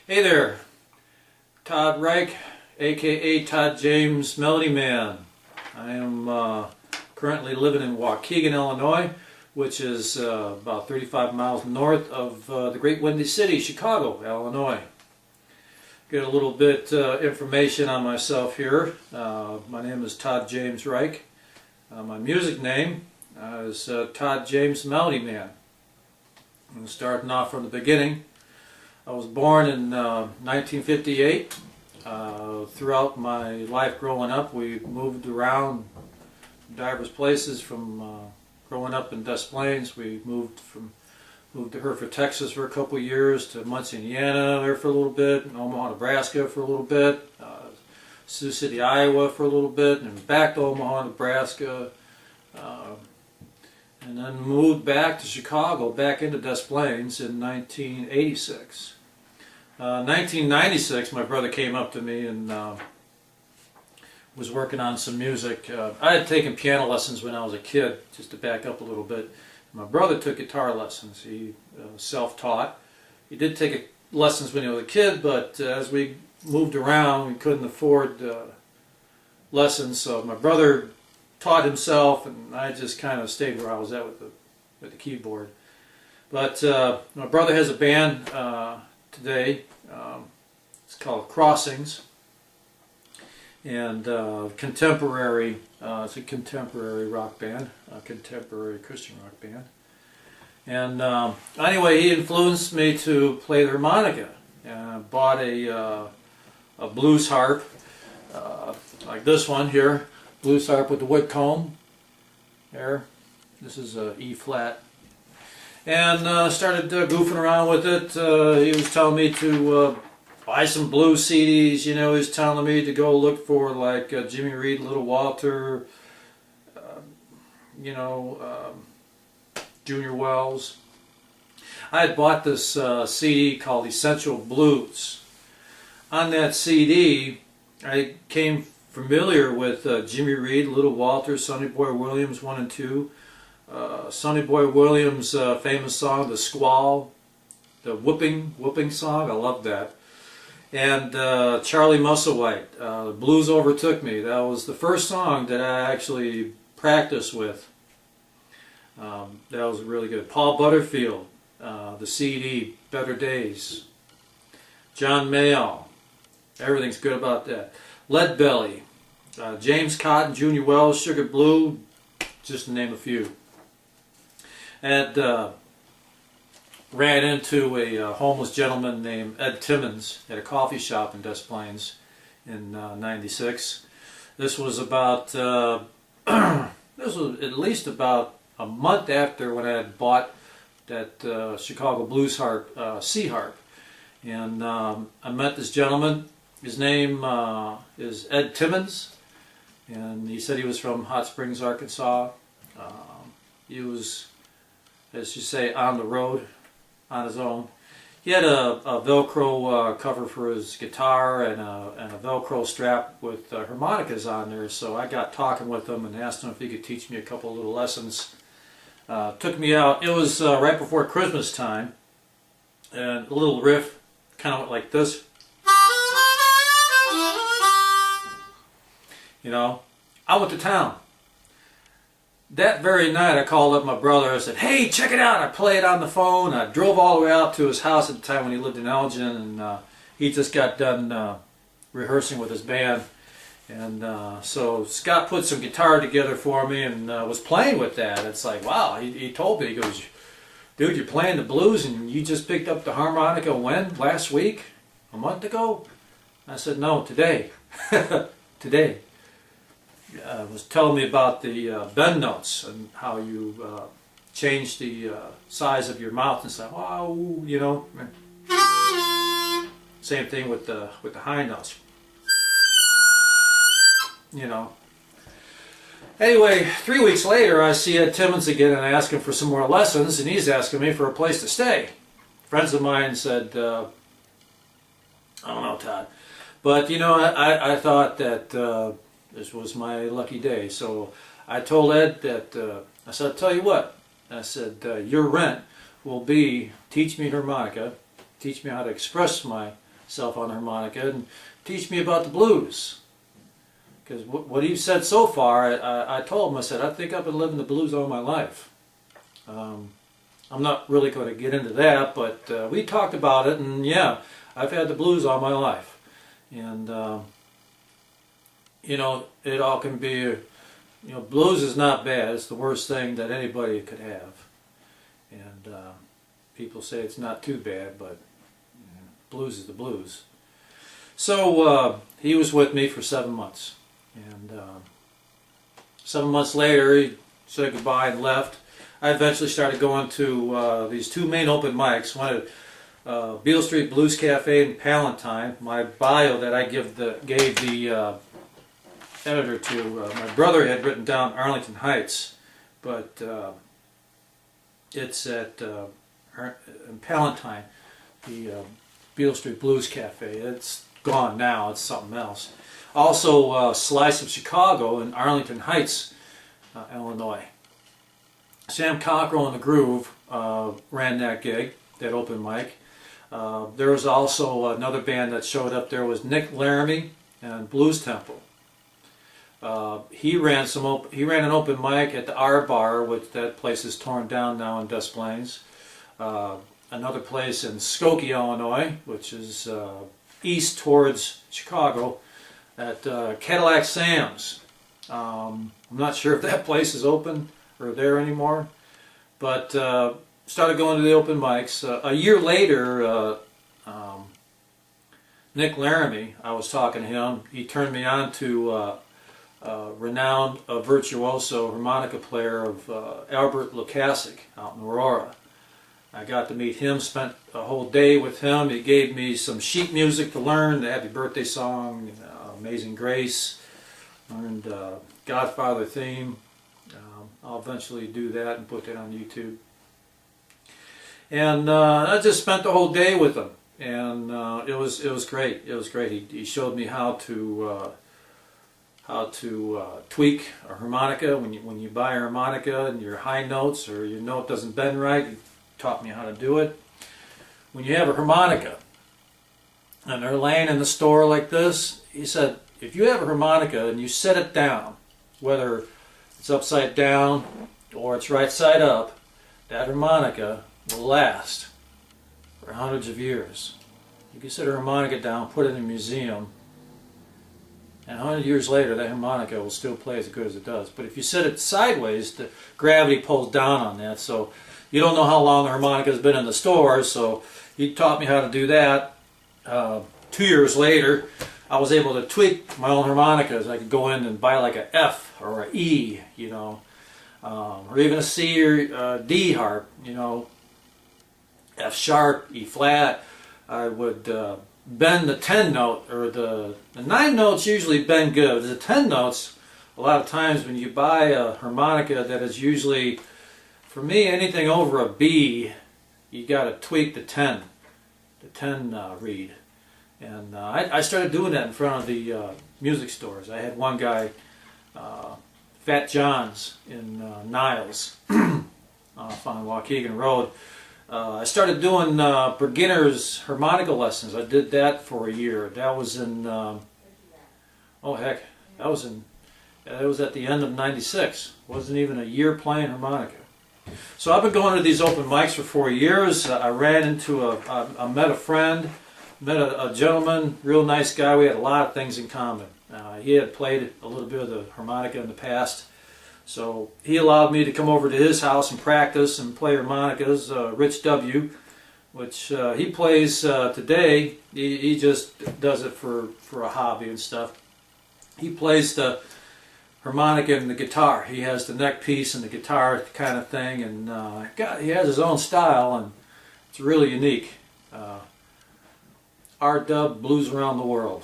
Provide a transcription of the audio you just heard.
Hey there, Todd Reich, aka Todd James Melody Man. I am currently living in Waukegan, Illinois, which is about 35 miles north of the great Windy City, Chicago, Illinois. Get a little bit information on myself here. My name is Todd James Reich. My music name is Todd James Melody Man. I'm starting off from the beginning. I was born in 1958. Throughout my life growing up, we moved around diverse places. From growing up in Des Plaines, we moved to Hereford, Texas for a couple of years, to Muncie, Indiana there for a little bit, and Omaha, Nebraska for a little bit, Sioux City, Iowa for a little bit, and back to Omaha, Nebraska, and then moved back to Chicago, back into Des Plaines in 1986. 1996, my brother came up to me and was working on some music. I had taken piano lessons when I was a kid, just to back up a little bit. My brother took guitar lessons. He self-taught. He did take lessons when he was a kid, but as we moved around, we couldn't afford lessons, so my brother taught himself, and I just kind of stayed where I was at with the keyboard. But my brother has a band today. It's called Crossings, and contemporary. It's a contemporary rock band, a contemporary Christian rock band. And anyway, he influenced me to play the harmonica. And I bought a blues harp, like this one here, blues harp with the wood comb. There, this is a E flat. And started goofing around with it. He was telling me to buy some blues CDs. You know, he was telling me to go look for like Jimmy Reed, Little Walter, Junior Wells. I had bought this CD called Essential Blues. On that CD, I came familiar with Jimmy Reed, Little Walter, Sonny Boy Williams 1 and 2. Sonny Boy Williams' famous song, The Squall, the whooping song, I love that. And Charlie Musselwhite, The Blues Overtook Me. That was the first song that I actually practiced with. That was really good. Paul Butterfield, the CD, Better Days. John Mayall, everything's good about that. Leadbelly, James Cotton, Junior Wells, Sugar Blue, just to name a few. And ran into a homeless gentleman named Ed Timmons at a coffee shop in Des Plaines in '96. This was about this was at least about a month after when I had bought that Chicago blues harp, C harp, and I met this gentleman. His name is Ed Timmons, and he said he was from Hot Springs, Arkansas. He was, as you say, on the road, on his own. He had a Velcro cover for his guitar and a Velcro strap with harmonicas on there, so I got talking with him and asked him if he could teach me a couple of little lessons. Took me out. It was right before Christmas time, and a little riff kind of went like this. You know, I went to town. That very night I called up my brother. I said, hey, check it out. I played it on the phone. I drove all the way out to his house at the time when he lived in Elgin, and he just got done rehearsing with his band. And so Scott put some guitar together for me and was playing with that. It's like, wow, he told me, he goes, dude, you're playing the blues and you just picked up the harmonica when? Last week? A month ago? I said, no, today. Today. Was telling me about the bend notes and how you change the size of your mouth and stuff. Oh, you know. Same thing with the high notes. You know. Anyway, 3 weeks later, I see Ed Timmons again and I ask him for some more lessons, and he's asking me for a place to stay. Friends of mine said, I don't know, Todd, but you know, I thought that. This was my lucky day, so I told Ed that, I said, I'll tell you what, I said, your rent will be teach me harmonica, teach me how to express my myself on the harmonica and teach me about the blues. Because what he said so far, I told him, I said, I think I've been living the blues all my life. I'm not really going to get into that, but we talked about it, and yeah, I've had the blues all my life. And, you know, it all can be, you know, blues is not bad. It's the worst thing that anybody could have. And people say it's not too bad, but blues is the blues. So he was with me for 7 months. And 7 months later, he said goodbye and left. I eventually started going to these two main open mics. One at Beale Street Blues Cafe in Palatine. My bio that I gave the editor to, my brother had written down Arlington Heights, but it's at in Palatine, the Beale Street Blues Cafe. It's gone now. It's something else. Also, Slice of Chicago in Arlington Heights, Illinois. Sam Cockrell and the Groove ran that gig, that open mic. There was also another band that showed up there was Nick Laramie and Blues Temple. He ran an open mic at the R Bar, which that place is torn down now in Des Plaines. Another place in Skokie, Illinois, which is east towards Chicago, at Cadillac Sam's. I'm not sure if that place is open or there anymore, but started going to the open mics. A year later, Nick Laramie, I was talking to him, he turned me on to renowned virtuoso harmonica player of Albert Lukasik out in Aurora. I got to meet him, spent a whole day with him. He gave me some sheet music to learn, the Happy Birthday song, Amazing Grace, learned Godfather theme. I'll eventually do that and put that on YouTube. And I just spent the whole day with him, and it was great. It was great. He showed me how to tweak a harmonica when you buy a harmonica and your high notes or your note doesn't bend right. He taught me how to do it. When you have a harmonica and they're laying in the store like this, he said, if you have a harmonica and you set it down, whether it's upside down or it's right side up, that harmonica will last for hundreds of years. You can set a harmonica down, put it in a museum, and 100 years later that harmonica will still play as good as it does. But if you set it sideways, the gravity pulls down on that, so you don't know how long the harmonica has been in the store. So he taught me how to do that. 2 years later, I was able to tweak my own harmonicas. I could go in and buy like a F or a E, you know, or even a C or D harp, you know, F sharp, E flat. I would bend the 10 note, or the 9 notes usually bend good. The 10 notes, a lot of times when you buy a harmonica that is usually, for me, anything over a B, you got to tweak the 10 reed. And I started doing that in front of the music stores. I had one guy, Fat John's in Niles, off on Waukegan Road. I started doing beginners harmonica lessons. I did that for a year. That was in, oh heck, that was at the end of '96. Wasn't even a year playing harmonica. So I've been going to these open mics for 4 years. I ran into I met a friend, met a gentleman, real nice guy. We had a lot of things in common. He had played a little bit of the harmonica in the past, so he allowed me to come over to his house and practice and play harmonicas. Rich W., which he plays today. He just does it for a hobby and stuff. He plays the harmonica and the guitar. He has the neck piece and the guitar kind of thing, and he has his own style, and it's really unique. R-Dub Blues Around the World.